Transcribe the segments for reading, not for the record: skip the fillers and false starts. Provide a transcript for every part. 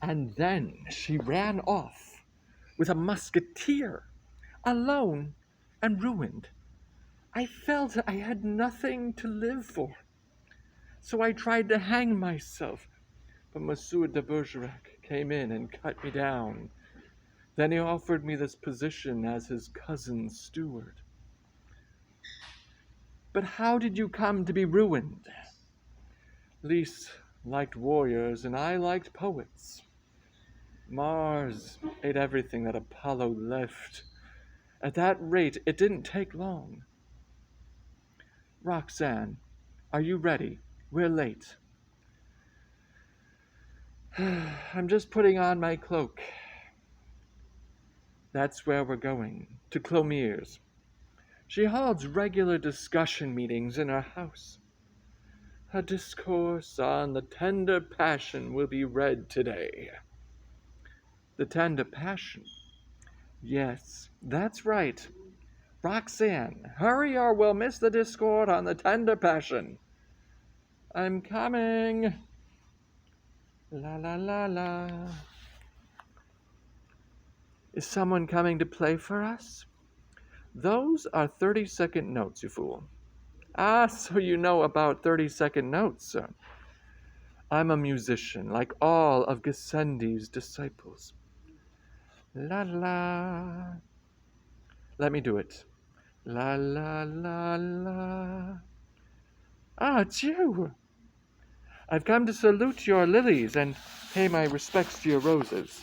And then she ran off with a musketeer, alone and ruined. I felt I had nothing to live for. So I tried to hang myself, but Monsieur de Bergerac came in and cut me down. Then he offered me this position as his cousin's steward. But how did you come to be ruined? Lys liked warriors, and I liked poets. Mars ate everything that Apollo left. At that rate, it didn't take long. Roxanne, are you ready? We're late. I'm just putting on my cloak. That's where we're going, to Clomir's. She holds regular discussion meetings in her house. A discourse on the tender passion will be read today. The tender passion? Yes, that's right. Roxanne, hurry or we'll miss the discourse on the tender passion. I'm coming. La la la la. Is someone coming to play for us? Those are 30-second notes, you fool. Ah, so you know about 30-second notes, sir. I'm a musician, like all of Gassendi's disciples. La la. Let me do it. La la la la. Ah, it's you. I've come to salute your lilies and pay my respects to your roses.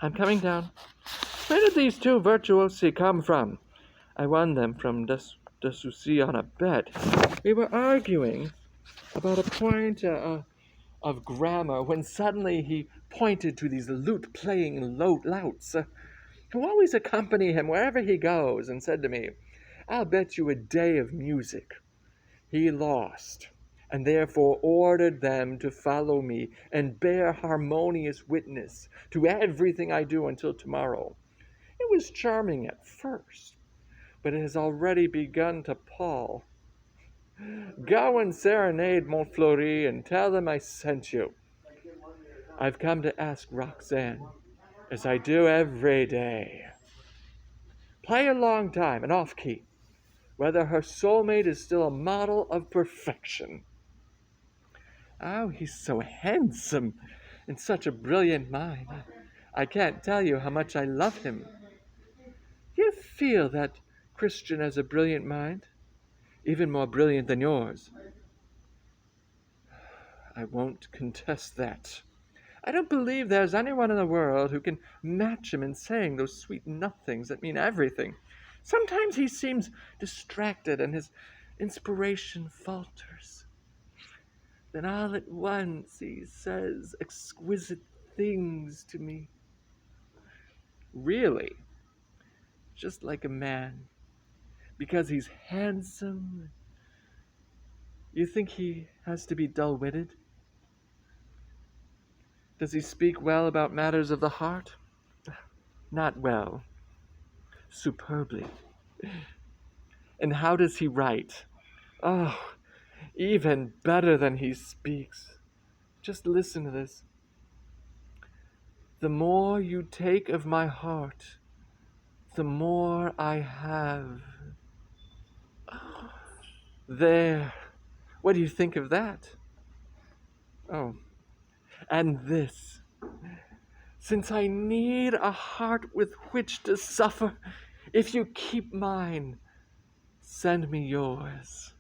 I'm coming down. Where did these two virtuosi come from? I won them from Desussy on a bet. We were arguing about a point of grammar when suddenly he pointed to these lute-playing louts who always accompany him wherever he goes and said to me, I'll bet you a day of music. He lost, and therefore ordered them to follow me and bear harmonious witness to everything I do until tomorrow. It was charming at first, but it has already begun to pall. Go and serenade Montfleury and tell them I sent you. I've come to ask Roxanne, as I do every day. Play a long time and off-key, whether her soulmate is still a model of perfection. Oh, he's so handsome and such a brilliant mind. I can't tell you how much I love him. You feel that Christian has a brilliant mind, even more brilliant than yours. I won't contest that. I don't believe there's anyone in the world who can match him in saying those sweet nothings that mean everything. Sometimes he seems distracted and his inspiration falters. Then all at once he says exquisite things to me. Really, just like a man. Because he's handsome. You think he has to be dull-witted? Does he speak well about matters of the heart? Not well. Superbly. And how does he write? Oh, even better than he speaks. Just listen to this. The more you take of my heart, the more I have. There. What do you think of that? Oh, and this. Since I need a heart with which to suffer, if you keep mine, send me yours.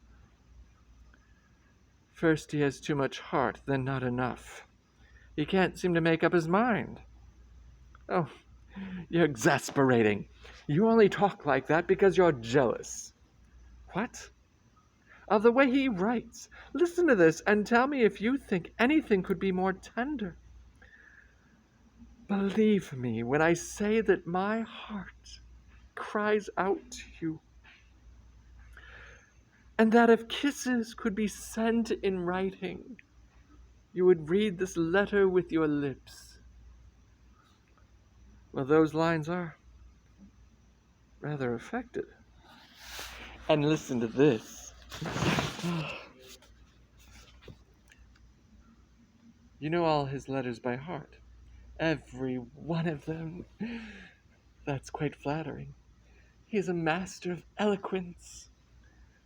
First he has too much heart, then not enough. He can't seem to make up his mind. Oh, you're exasperating. You only talk like that because you're jealous. What? Of the way he writes. Listen to this and tell me if you think anything could be more tender. Believe me when I say that my heart cries out to you, and that if kisses could be sent in writing, you would read this letter with your lips. Well, those lines are rather affected. And listen to this. You know all his letters by heart. Every one of them. That's quite flattering. He is a master of eloquence.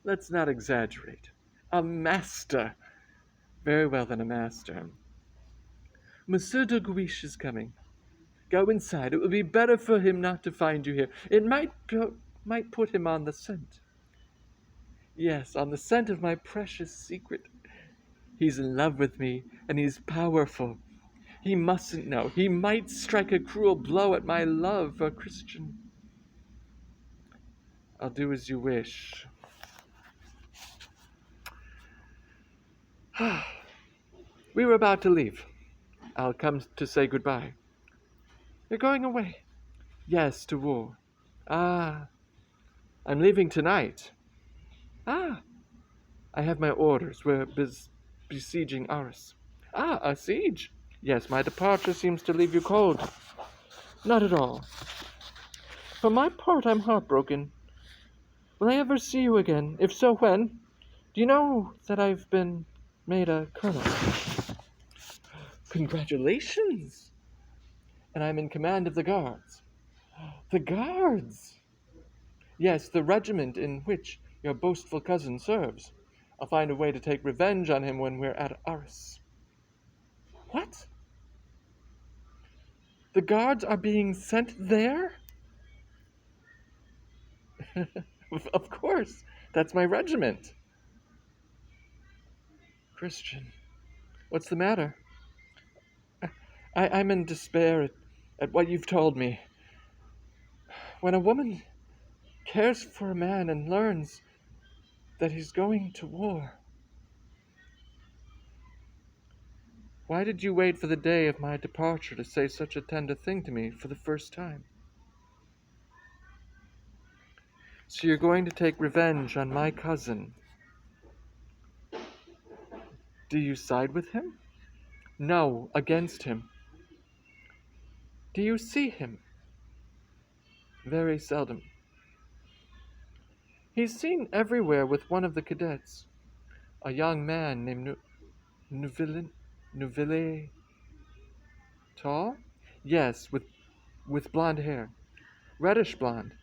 Let's not exaggerate. A master. Very well then, a master. Monsieur de Guiche is coming. Go inside. It would be better for him not to find you here. It might put him on the scent. Yes, on the scent of my precious secret. He's in love with me, and he's powerful. He mustn't know. He might strike a cruel blow at my love for Christian. I'll do as you wish. We were about to leave. I'll come to say goodbye. You're going away? Yes, to war. Ah, I'm leaving tonight. Ah, I have my orders. We're besieging Arras. Ah, a siege? Yes, my departure seems to leave you cold. Not at all. For my part, I'm heartbroken. Will I ever see you again? If so, when? Do you know that I've been made a colonel? Congratulations! And I'm in command of the guards. The guards! Yes, the regiment in which your boastful cousin serves. I'll find a way to take revenge on him when we're at Arras. What? The guards are being sent there? Of course. That's my regiment. Christian, what's the matter? I'm in despair at what you've told me. When a woman cares for a man and learns that he's going to war, why did you wait for the day of my departure to say such a tender thing to me for the first time? So you're going to take revenge on my cousin. Do you side with him? No, against him. Do you see him? Very seldom. He's seen everywhere with one of the cadets, a young man named Neuville. Tall? Yes, with blonde hair. Reddish blonde.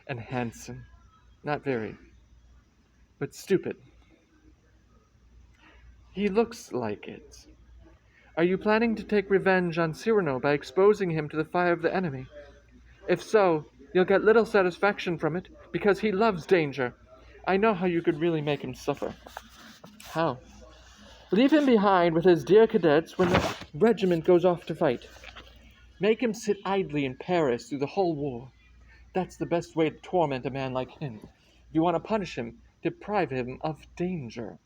And handsome. Not very. But stupid. He looks like it. Are you planning to take revenge on Cyrano by exposing him to the fire of the enemy? If so, you'll get little satisfaction from it, because he loves danger. I know how you could really make him suffer. How? Leave him behind with his dear cadets when the regiment goes off to fight. Make him sit idly in Paris through the whole war. That's the best way to torment a man like him. If you want to punish him, deprive him of danger.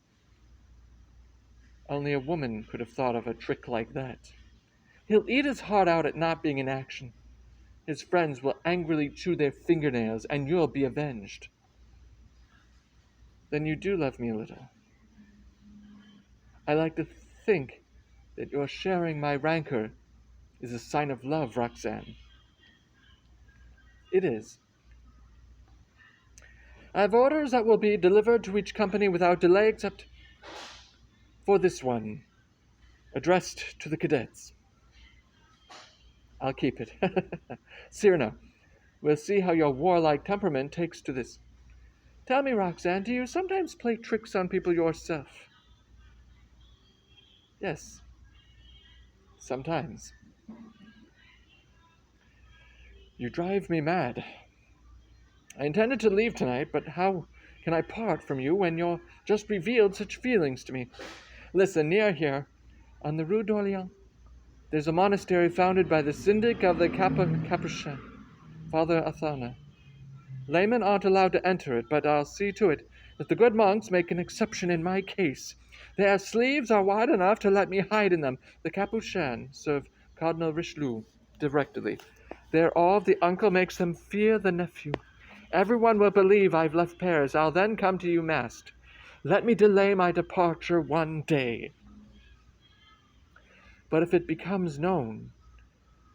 Only a woman could have thought of a trick like that. He'll eat his heart out at not being in action. His friends will angrily chew their fingernails, and you'll be avenged. Then you do love me a little. I like to think that your sharing my rancor is a sign of love, Roxanne. It is. I have orders that will be delivered to each company without delay except for this one, addressed to the cadets. I'll keep it. Cyrano, we'll see how your warlike temperament takes to this. Tell me, Roxanne, do you sometimes play tricks on people yourself? Yes, sometimes. You drive me mad. I intended to leave tonight, but how can I part from you when you're just revealed such feelings to me? Listen, near here, on the Rue d'Orléans, there's a monastery founded by the syndic of the Capuchin, Father Athana. Laymen aren't allowed to enter it, but I'll see to it that the good monks make an exception in my case. Their sleeves are wide enough to let me hide in them. The Capuchins serve Cardinal Richelieu directly. Their awe of the uncle makes them fear the nephew. Everyone will believe I've left Paris. I'll then come to you masked. Let me delay my departure one day. But if it becomes known,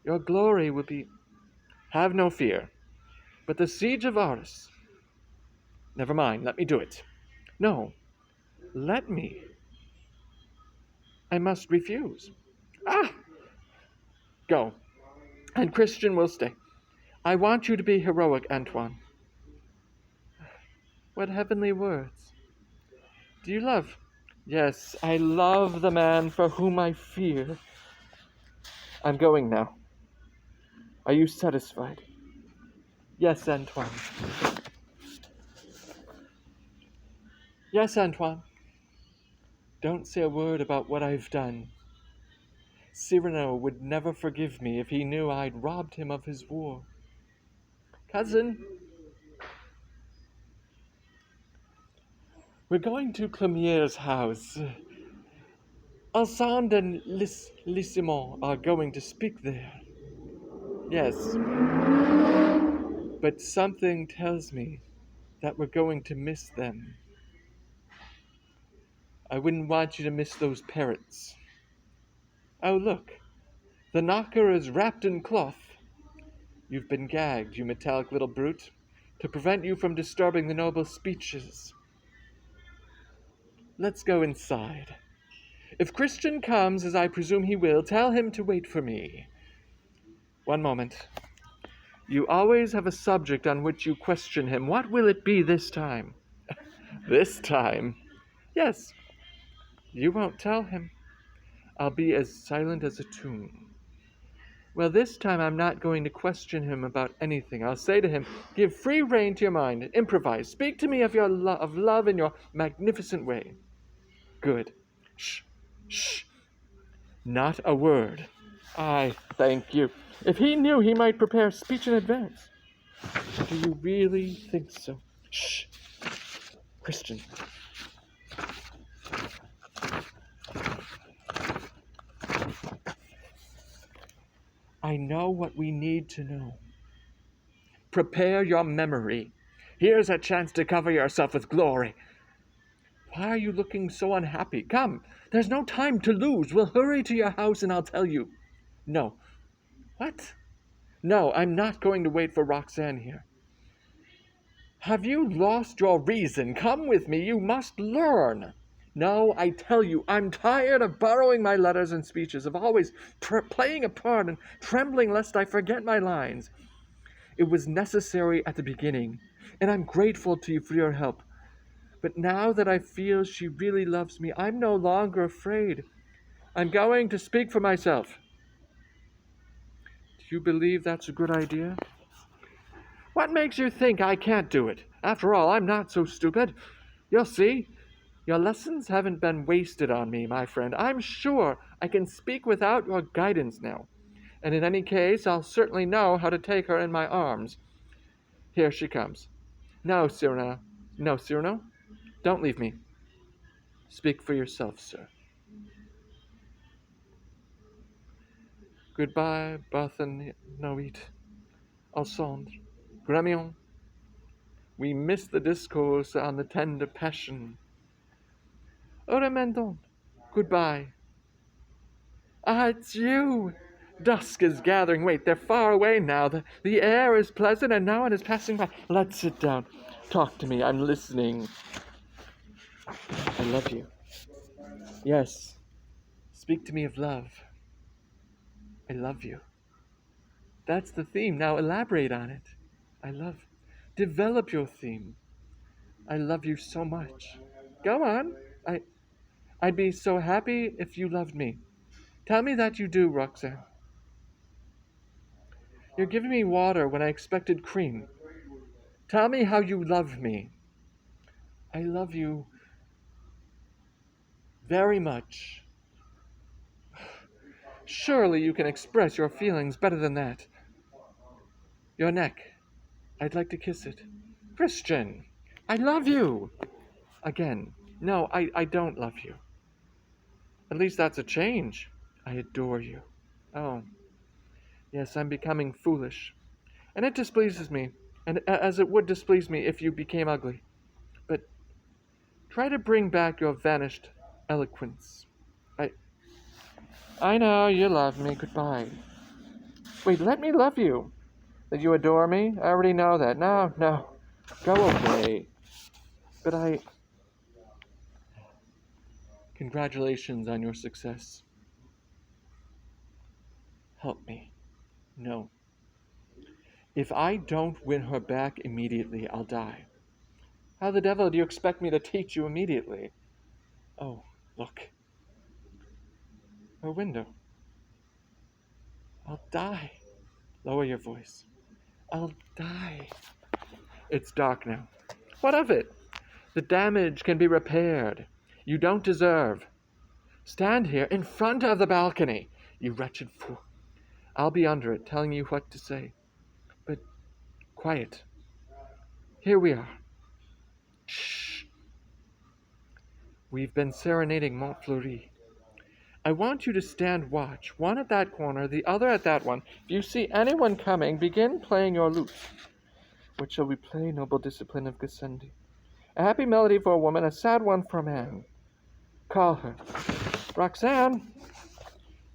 your glory will be... Have no fear. But the siege of Arras... Never mind, let me do it. No, let me. I must refuse. Ah! go. And Christian will stay. I want you to be heroic, Antoine. What heavenly words. Do you love? Yes, I love the man for whom I fear. I'm going now. Are you satisfied? Yes, Antoine. Yes, Antoine. Don't say a word about what I've done. Cyrano would never forgive me if he knew I'd robbed him of his war. Cousin, we're going to Clemiere's house. Alcinde and Lissimon are going to speak there. Yes, but something tells me that we're going to miss them. I wouldn't want you to miss those parrots. Oh, look, the knocker is wrapped in cloth. You've been gagged, you metallic little brute, to prevent you from disturbing the noble speeches. Let's go inside. If Christian comes, as I presume he will, tell him to wait for me. One moment. You always have a subject on which you question him. What will it be this time? This time? Yes. You won't tell him. I'll be as silent as a tomb. Well, this time I'm not going to question him about anything. I'll say to him, give free rein to your mind, improvise, speak to me of your of love in your magnificent way. Good. Shh, shh, not a word. I thank you. If he knew, he might prepare speech in advance. Do you really think so? Shh. Christian. I know what we need to know. Prepare your memory. Here's a chance to cover yourself with glory. Why are you looking so unhappy? Come, there's no time to lose. We'll hurry to your house and I'll tell you. No. What? No, I'm not going to wait for Roxanne here. Have you lost your reason? Come with me. You must learn. No, I tell you, I'm tired of borrowing my letters and speeches, of always playing a part and trembling lest I forget my lines. It was necessary at the beginning, and I'm grateful to you for your help. But now that I feel she really loves me, I'm no longer afraid. I'm going to speak for myself. Do you believe that's a good idea? What makes you think I can't do it? After all, I'm not so stupid. You'll see. Your lessons haven't been wasted on me, my friend. I'm sure I can speak without your guidance now. And in any case, I'll certainly know how to take her in my arms. Here she comes. No, Cyrano. No, Cyrano. Don't leave me. Speak for yourself, sir. Goodbye, Bartholomew, Alcindre, Gramion. We miss the discourse on the tender passion. Mendon, goodbye. Ah, it's you! Dusk is gathering. Wait, they're far away now. The air is pleasant and no one is passing by. Let's sit down. Talk to me. I'm listening. I love you. Yes. Speak to me of love. I love you. That's the theme. Now elaborate on it. I love. Develop your theme. I love you so much. Go on. I'd be so happy if you loved me. Tell me that you do, Roxanne. You're giving me water when I expected cream. Tell me how you love me. I love you very much. Surely you can express your feelings better than that. Your neck. I'd like to kiss it. Christian, I love you. Again. No, I don't love you. At least that's a change. I adore you. Oh, yes, I'm becoming foolish. And it displeases me, and as it would displease me if you became ugly. But try to bring back your vanished eloquence. I know you love me. Goodbye. Wait, let me love you. That you adore me? I already know that. No. Go away. But Congratulations on your success. Help me. No. If I don't win her back immediately, I'll die. How the devil do you expect me to teach you immediately? Oh, look. Her window. I'll die. Lower your voice. I'll die. It's dark now. What of it? The damage can be repaired. You don't deserve. Stand here in front of the balcony, you wretched fool. I'll be under it, telling you what to say. But quiet. Here we are. Shh. We've been serenading Montfleury. I want you to stand watch, one at that corner, the other at that one. If you see anyone coming, begin playing your lute. What shall we play, noble discipline of Gassendi? A happy melody for a woman, a sad one for a man. Call her. Roxanne!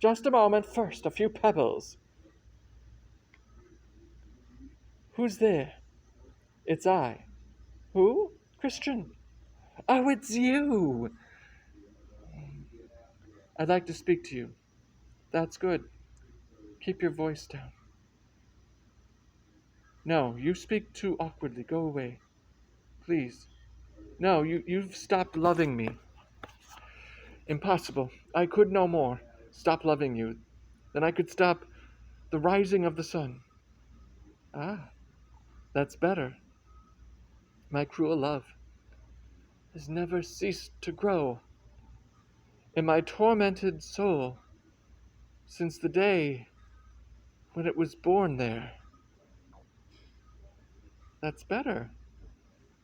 Just a moment. First, a few pebbles. Who's there? It's I. Who? Christian. Oh, it's you! I'd like to speak to you. That's good. Keep your voice down. No, you speak too awkwardly. Go away. Please. No, you've stopped loving me. Impossible. I could no more stop loving you. Then I could stop the rising of the sun. Ah, that's better. My cruel love has never ceased to grow in my tormented soul since the day when it was born there. That's better.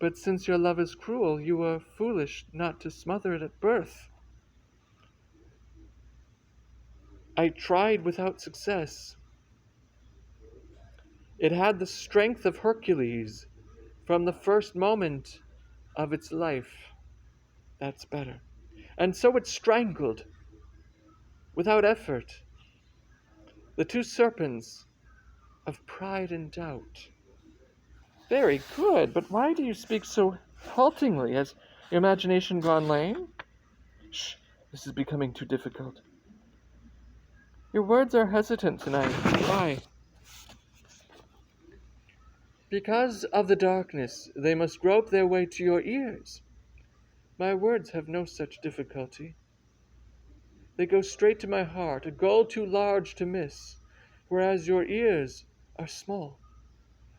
But since your love is cruel, you were foolish not to smother it at birth. I tried without success. It had the strength of Hercules from the first moment of its life. That's better. And so it strangled, without effort, the two serpents of pride and doubt. Very good, but why do you speak so haltingly? Has your imagination gone lame? Shh, this is becoming too difficult. Your words are hesitant tonight. Why? Because of the darkness, they must grope their way to your ears. My words have no such difficulty. They go straight to my heart, a goal too large to miss, whereas your ears are small,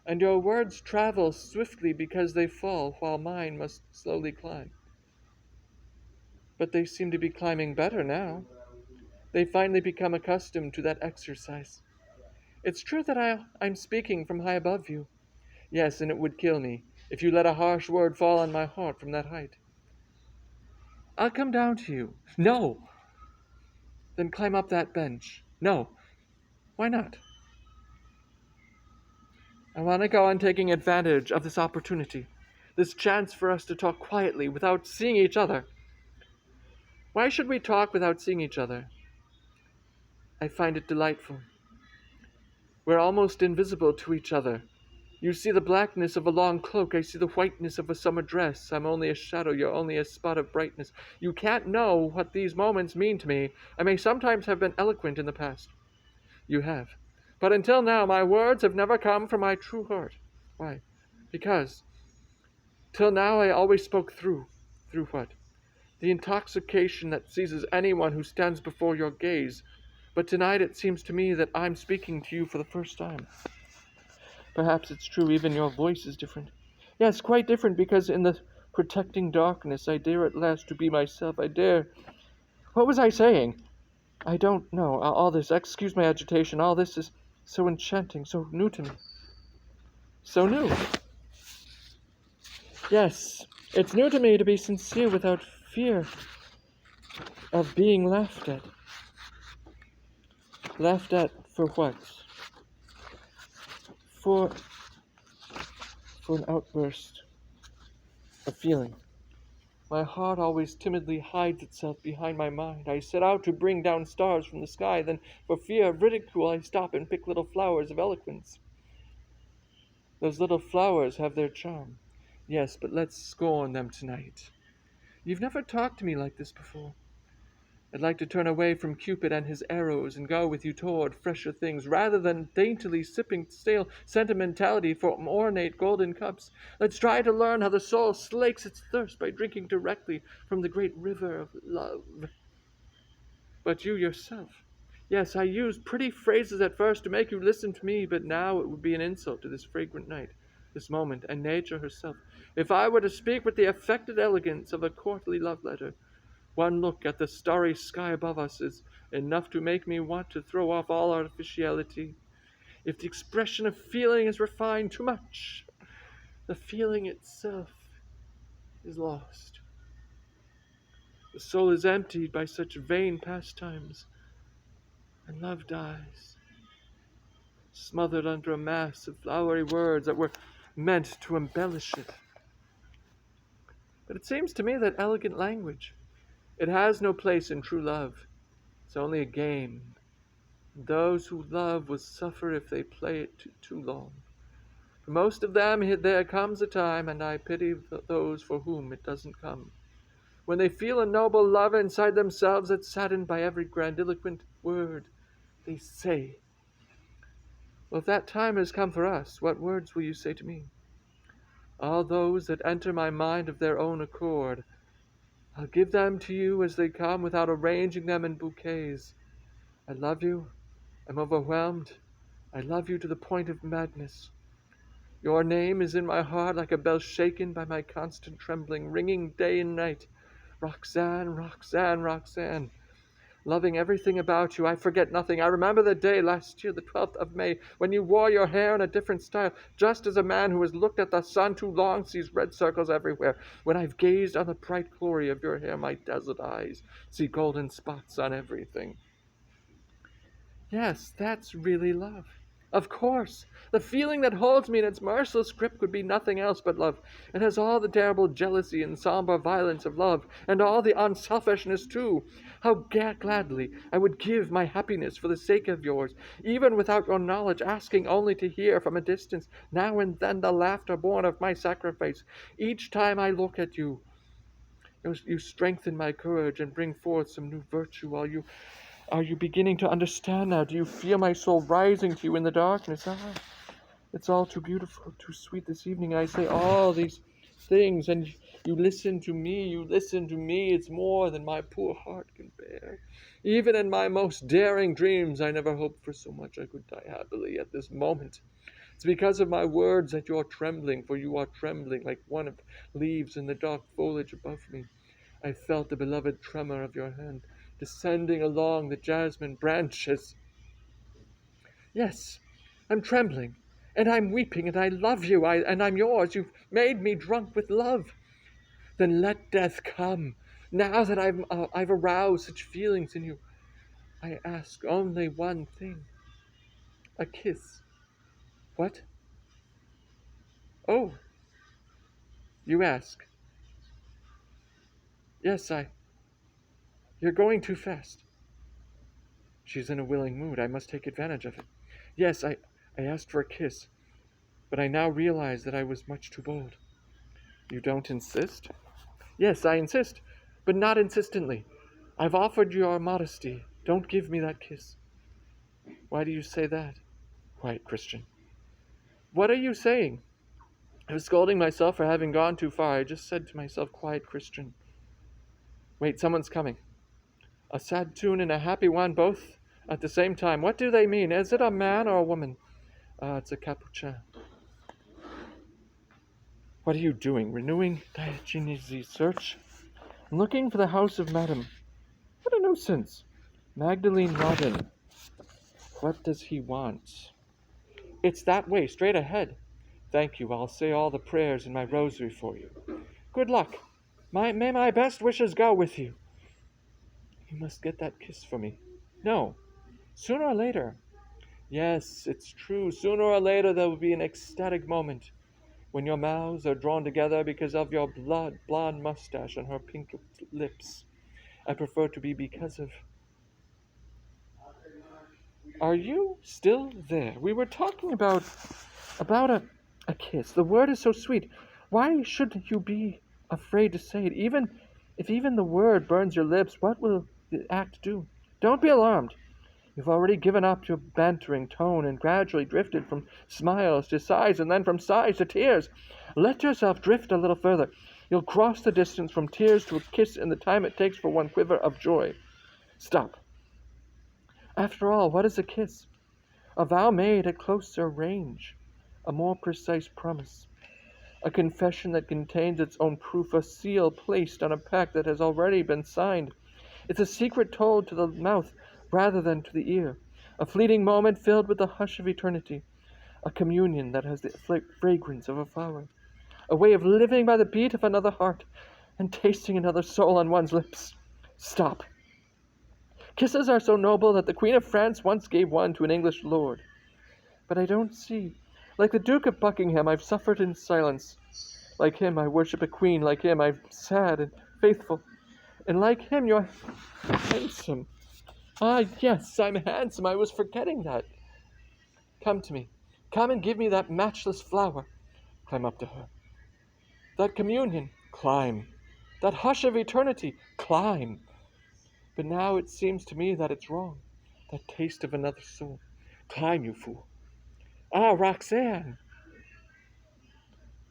and your words travel swiftly because they fall, while mine must slowly climb. But they seem to be climbing better now. They finally become accustomed to that exercise. It's true that I'm speaking from high above you. Yes, and it would kill me if you let a harsh word fall on my heart from that height. I'll come down to you. No! Then climb up that bench. No. Why not? I want to go on taking advantage of this opportunity, this chance for us to talk quietly without seeing each other. Why should we talk without seeing each other? I find it delightful. We're almost invisible to each other. You see the blackness of a long cloak. I see the whiteness of a summer dress. I'm only a shadow. You're only a spot of brightness. You can't know what these moments mean to me. I may sometimes have been eloquent in the past. You have. But until now, my words have never come from my true heart. Why? Because till now I always spoke through. Through what? The intoxication that seizes anyone who stands before your gaze. But tonight it seems to me that I'm speaking to you for the first time. Perhaps it's true, even your voice is different. Yes, quite different, because in the protecting darkness I dare at last to be myself. I dare... What was I saying? I don't know. All this, excuse my agitation, all this is so enchanting, so new to me. So new. Yes, it's new to me to be sincere without fear of being laughed at. Laughed at for what? For an outburst of feeling. My heart always timidly hides itself behind my mind. I set out to bring down stars from the sky, then for fear of ridicule I stop and pick little flowers of eloquence. Those little flowers have their charm. Yes, but let's scorn them tonight. You've never talked to me like this before. I'd like to turn away from Cupid and his arrows and go with you toward fresher things, rather than daintily sipping stale sentimentality from ornate golden cups. Let's try to learn how the soul slakes its thirst by drinking directly from the great river of love. But you yourself. Yes, I used pretty phrases at first to make you listen to me, but now it would be an insult to this fragrant night, this moment, and nature herself, if I were to speak with the affected elegance of a courtly love letter. One look at the starry sky above us is enough to make me want to throw off all artificiality. If the expression of feeling is refined too much, the feeling itself is lost. The soul is emptied by such vain pastimes, and love dies, smothered under a mass of flowery words that were meant to embellish it. But it seems to me that elegant language, it has no place in true love. It's only a game. Those who love will suffer if they play it too long. For most of them there comes a time, and I pity those for whom it doesn't come, when they feel a noble love inside themselves that's saddened by every grandiloquent word they say. Well, if that time has come for us, what words will you say to me? All those that enter my mind of their own accord, I'll give them to you as they come without arranging them in bouquets. I love you. I'm overwhelmed. I love you to the point of madness. Your name is in my heart like a bell shaken by my constant trembling, ringing day and night. Roxanne, Roxanne, Roxanne. Loving everything about you, I forget nothing. I remember the day last year, the 12th of May, when you wore your hair in a different style, just as a man who has looked at the sun too long sees red circles everywhere. When I've gazed on the bright glory of your hair, my dazzled eyes see golden spots on everything. Yes, that's really love. Of course, the feeling that holds me in its merciless grip could be nothing else but love. It has all the terrible jealousy and somber violence of love, and all the unselfishness too. How gladly I would give my happiness for the sake of yours, even without your knowledge, asking only to hear from a distance now and then the laughter born of my sacrifice. Each time I look at you, you strengthen my courage and bring forth some new virtue. Are you beginning to understand now? Do you feel my soul rising to you in the darkness? It's all too beautiful, too sweet this evening. I say all these things, and you listen to me, you listen to me. It's more than my poor heart can bear. Even in my most daring dreams, I never hoped for so much. I could die happily at this moment. It's because of my words that you are trembling, for you are trembling like one of leaves in the dark foliage above me. I felt the beloved tremor of your hand descending along the jasmine branches. Yes, I'm trembling, and I'm weeping, and I love you, and I'm yours. You've made me drunk with love. Then let death come. Now that I've aroused such feelings in you, I ask only one thing. A kiss. What? Oh, you ask. Yes, You're going too fast. She's in a willing mood. I must take advantage of it. Yes, I asked for a kiss, but I now realize that I was much too bold. You don't insist? Yes, I insist, but not insistently. I've offered you your modesty. Don't give me that kiss. Why do you say that? Quiet, Christian. What are you saying? I was scolding myself for having gone too far. I just said to myself, quiet, Christian. Wait, someone's coming. A sad tune and a happy one, both at the same time. What do they mean? Is it a man or a woman? It's a capuchin. What are you doing? Renewing Diogenes' search? I'm looking for the house of Madame. What a nuisance. Magdalene Robin. What does he want? It's that way, straight ahead. Thank you. I'll say all the prayers in my rosary for you. Good luck. May my best wishes go with you. You must get that kiss for me. No. Sooner or later. Yes, it's true. Sooner or later there will be an ecstatic moment when your mouths are drawn together because of your blonde mustache and her pink lips. I prefer to be because of... Are you still there? We were talking about a kiss. The word is so sweet. Why should you be afraid to say it? Even if the word burns your lips, what will the act do. Don't be alarmed. You've already given up your bantering tone and gradually drifted from smiles to sighs and then from sighs to tears. Let yourself drift a little further. You'll cross the distance from tears to a kiss in the time it takes for one quiver of joy. Stop. After all, what is a kiss? A vow made at closer range, a more precise promise, a confession that contains its own proof, a seal placed on a pact that has already been signed. It's a secret told to the mouth rather than to the ear, a fleeting moment filled with the hush of eternity, a communion that has the fragrance of a flower, a way of living by the beat of another heart and tasting another soul on one's lips. Stop. Kisses are so noble that the Queen of France once gave one to an English lord. But I don't see. Like the Duke of Buckingham, I've suffered in silence. Like him, I worship a queen. Like him, I'm sad and faithful. And like him, you're handsome. Ah, yes, I'm handsome. I was forgetting that. Come to me. Come and give me that matchless flower. Climb up to her. That communion. Climb. That hush of eternity. Climb. But now it seems to me that it's wrong. That taste of another soul. Climb, you fool. Ah, Roxanne!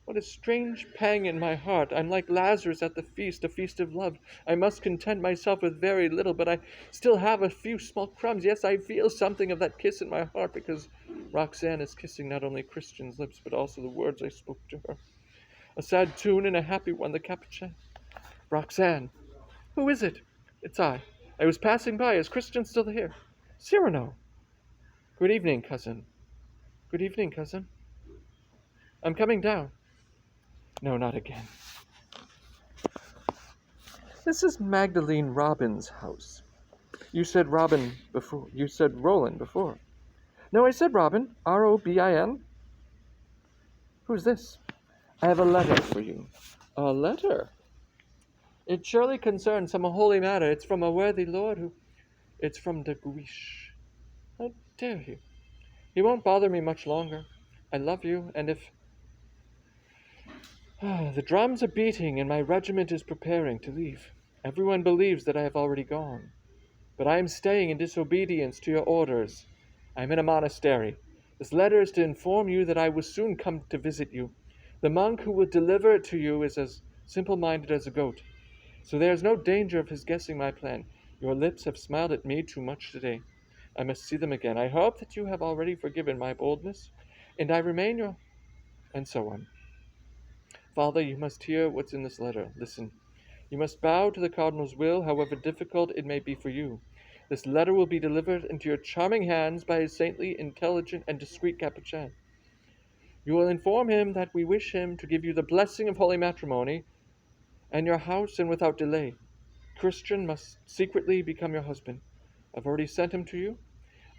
What a strange pang in my heart. I'm like Lazarus at the feast, a feast of love. I must content myself with very little, but I still have a few small crumbs. Yes, I feel something of that kiss in my heart, because Roxanne is kissing not only Christian's lips, but also the words I spoke to her. A sad tune and a happy one, the Capuchin. Roxanne! Who is it? It's I. I was passing by. Is Christian still here? Cyrano! Good evening, cousin. Good evening, cousin. I'm coming down. No, not again. This is Magdalene Robin's house. You said Robin before. You said Roland before. No, I said Robin. Robin. Who's this? I have a letter for you. A letter? It surely concerns some holy matter. It's from a worthy lord who... It's from de Guiche. How dare you? He won't bother me much longer. I love you, and if... The drums are beating and my regiment is preparing to leave. Everyone believes that I have already gone. But I am staying in disobedience to your orders. I am in a monastery. This letter is to inform you that I will soon come to visit you. The monk who will deliver it to you is as simple-minded as a goat, so there is no danger of his guessing my plan. Your lips have smiled at me too much today. I must see them again. I hope that you have already forgiven my boldness, and I remain your... and so on. Father, you must hear what's in this letter. Listen. You must bow to the cardinal's will, however difficult it may be for you. This letter will be delivered into your charming hands by his saintly, intelligent, and discreet Capuchin. You will inform him that we wish him to give you the blessing of holy matrimony and your house, and without delay. Christian must secretly become your husband. I've already sent him to you.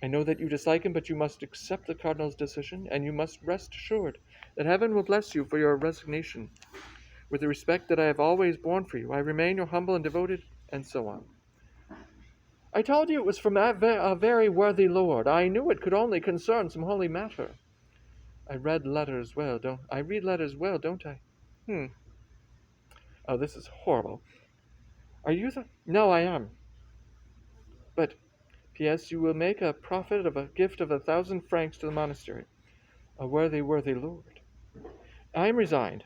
I know that you dislike him, but you must accept the cardinal's decision, and you must rest assured that heaven will bless you for your resignation. With the respect that I have always borne for you, I remain your humble and devoted, and so on. I told you it was from a very worthy lord. I knew it could only concern some holy matter. I read letters well, don't I? Oh, this is horrible. Are you the... No, I am. But, P.S., you will make a profit of a gift of 1,000 francs to the monastery. A worthy lord. I am resigned.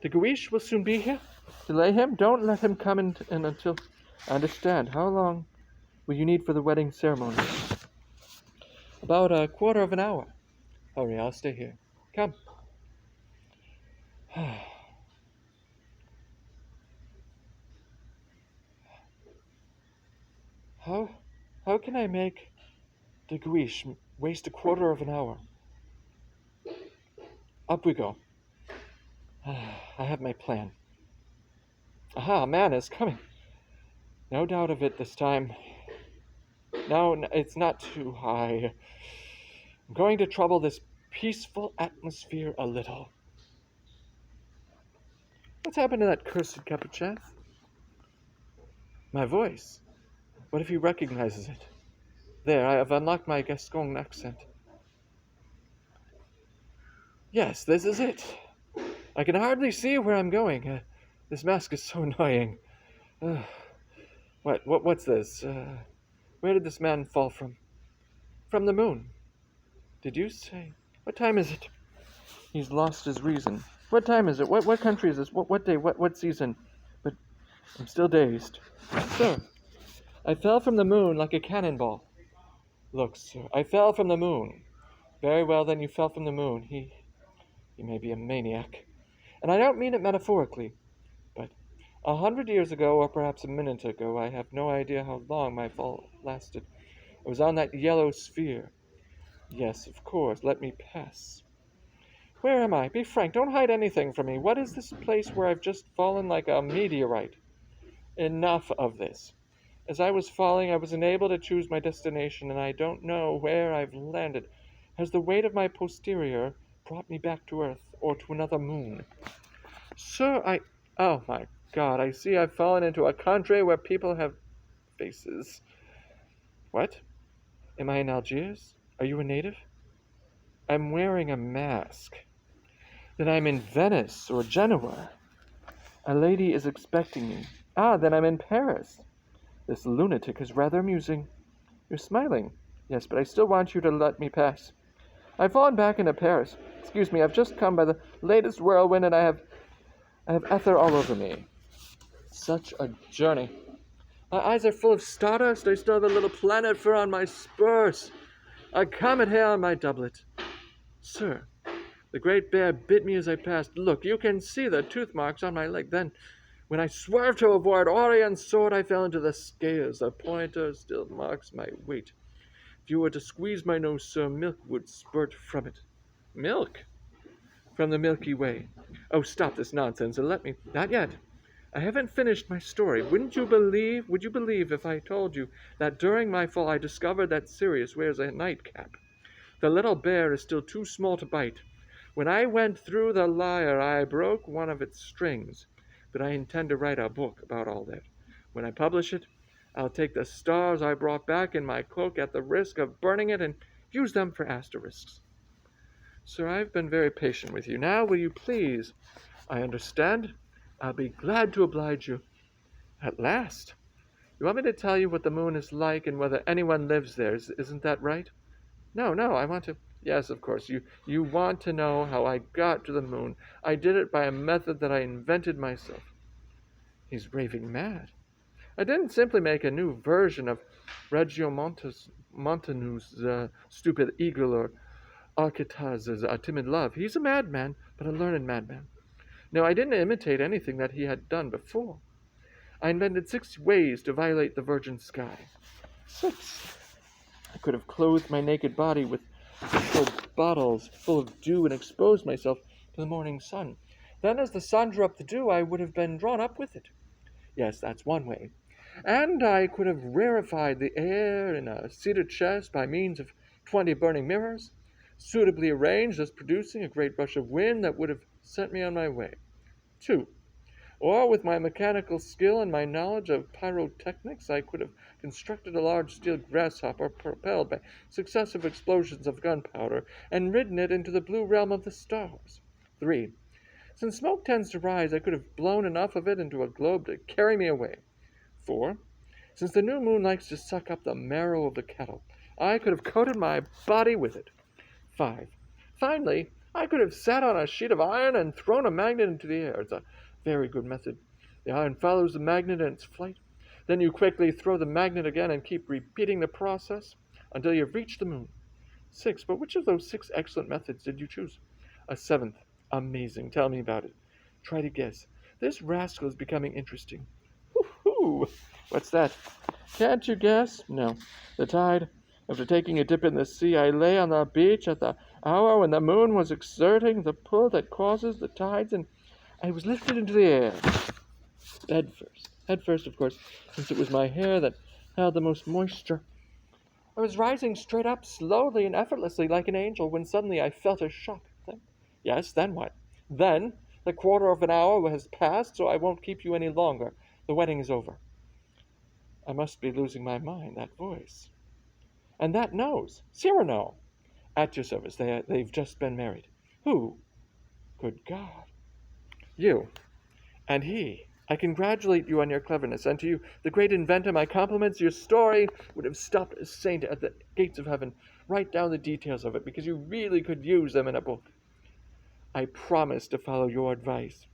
The Guiche will soon be here. Delay him. Don't let him come in until... I understand. How long will you need for the wedding ceremony? About a quarter of an hour. Hurry, I'll stay here. Come. How can I make de Guiche waste a quarter of an hour? Up we go. I have my plan. Aha, a man is coming. No doubt of it this time. No, it's not too high. I'm going to trouble this peaceful atmosphere a little. What's happened to that cursed Capuchin? My voice. What if he recognizes it? There, I have unlocked my Gascon accent. Yes, this is it. I can hardly see where I'm going. This mask is so annoying. What's this? Where did this man fall from? From the moon. Did you say? What time is it? He's lost his reason. What time is it? What country is this? What day? What season? But I'm still dazed. Sir, I fell from the moon like a cannonball. Look, sir, I fell from the moon. Very well, then you fell from the moon. He may be a maniac. And I don't mean it metaphorically, but 100 years ago, or perhaps a minute ago, I have no idea how long my fall lasted. I was on that yellow sphere. Yes, of course, let me pass. Where am I? Be frank, don't hide anything from me. What is this place where I've just fallen like a meteorite? Enough of this. As I was falling, I was unable to choose my destination, and I don't know where I've landed. Has the weight of my posterior brought me back to Earth, or to another moon? Sir, Oh my God, I see I've fallen into a country where people have faces. What? Am I in Algiers? Are you a native? I'm wearing a mask. Then I'm in Venice or Genoa. A lady is expecting me. Ah, then I'm in Paris. This lunatic is rather amusing. You're smiling. Yes, but I still want you to let me pass. I've fallen back into Paris. Excuse me, I've just come by the latest whirlwind and I have ether all over me. Such a journey. My eyes are full of stardust. I still have a little planet fur on my spurs. A comet hair on my doublet. Sir, the great bear bit me as I passed. Look, you can see the tooth marks on my leg. Then, when I swerved to avoid Orion's sword, I fell into the scales. The pointer still marks my weight. If you were to squeeze my nose, sir, milk would spurt from it. Milk? From the Milky Way. Oh, stop this nonsense and let me... Not yet. I haven't finished my story. Would you believe if I told you that during my fall I discovered that Sirius wears a nightcap? The little bear is still too small to bite. When I went through the lyre, I broke one of its strings. But I intend to write a book about all that. When I publish it, I'll take the stars I brought back in my cloak at the risk of burning it and use them for asterisks. Sir, I've been very patient with you. Now, will you please? I understand. I'll be glad to oblige you. At last. You want me to tell you what the moon is like and whether anyone lives there? Isn't that right? No, I want to... Yes, of course. You want to know how I got to the moon. I did it by a method that I invented myself. He's raving mad. I didn't simply make a new version of Regiomontanus's stupid eagle or Archytas's timid love. He's a madman, but a learned madman. No, I didn't imitate anything that he had done before. I invented 6 ways to violate the virgin sky. 6. I could have clothed my naked body with bottles full of dew and exposed myself to the morning sun. Then, as the sun drew up the dew, I would have been drawn up with it. Yes, that's one way. And I could have rarefied the air in a cedar chest by means of 20 burning mirrors, suitably arranged, thus producing a great rush of wind that would have sent me on my way. 2. Or, with my mechanical skill and my knowledge of pyrotechnics, I could have constructed a large steel grasshopper propelled by successive explosions of gunpowder and ridden it into the blue realm of the stars. 3. Since smoke tends to rise, I could have blown enough of it into a globe to carry me away. 4. Since the new moon likes to suck up the marrow of the cattle, I could have coated my body with it. 5. Finally, I could have sat on a sheet of iron and thrown a magnet into the air. It's a very good method. The iron follows the magnet in its flight. Then you quickly throw the magnet again and keep repeating the process until you've reached the moon. 6. But which of those 6 excellent methods did you choose? A 7th. Amazing. Tell me about it. Try to guess. This rascal is becoming interesting. Whoo-hoo! What's that? Can't you guess? No. The tide. After taking a dip in the sea, I lay on the beach at the hour when the moon was exerting the pull that causes the tides, and I was lifted into the air. Head first, of course, since it was my hair that held the most moisture. I was rising straight up, slowly and effortlessly, like an angel, when suddenly I felt a shock. Then what? Then, the quarter of an hour has passed, so I won't keep you any longer. The wedding is over. I must be losing my mind, that voice. And that nose. Cyrano. At your service. They've just been married. Who? Good God. You. And he. I congratulate you on your cleverness, and to you, the great inventor, my compliments. Your story would have stopped a saint at the gates of heaven. Write down the details of it, because you really could use them in a book. I promise to follow your advice.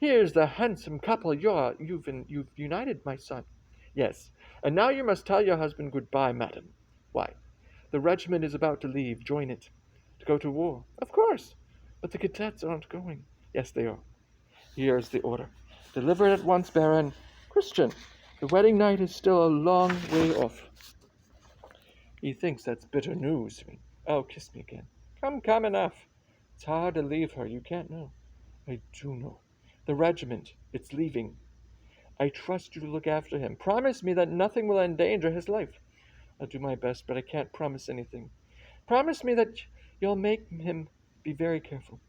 Here's the handsome couple you've united, my son. Yes, and now you must tell your husband goodbye, madam. Why, the regiment is about to leave. Join it. To go to war. Of course. But the cadets aren't going. Yes, they are. Here's the order. Deliver it at once, Baron. Christian, the wedding night is still a long way off. He thinks that's bitter news. Oh, kiss me again. Come, enough. It's hard to leave her. You can't know. I do know. The regiment, it's leaving. I trust you to look after him. Promise me that nothing will endanger his life. I'll do my best, but I can't promise anything. Promise me that you'll make him be very careful.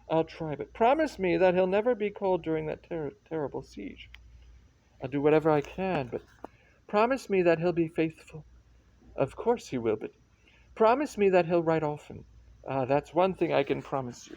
I'll try, but promise me that he'll never be cold during that terrible siege. I'll do whatever I can, but promise me that he'll be faithful. Of course he will, but promise me that he'll write often. That's one thing I can promise you.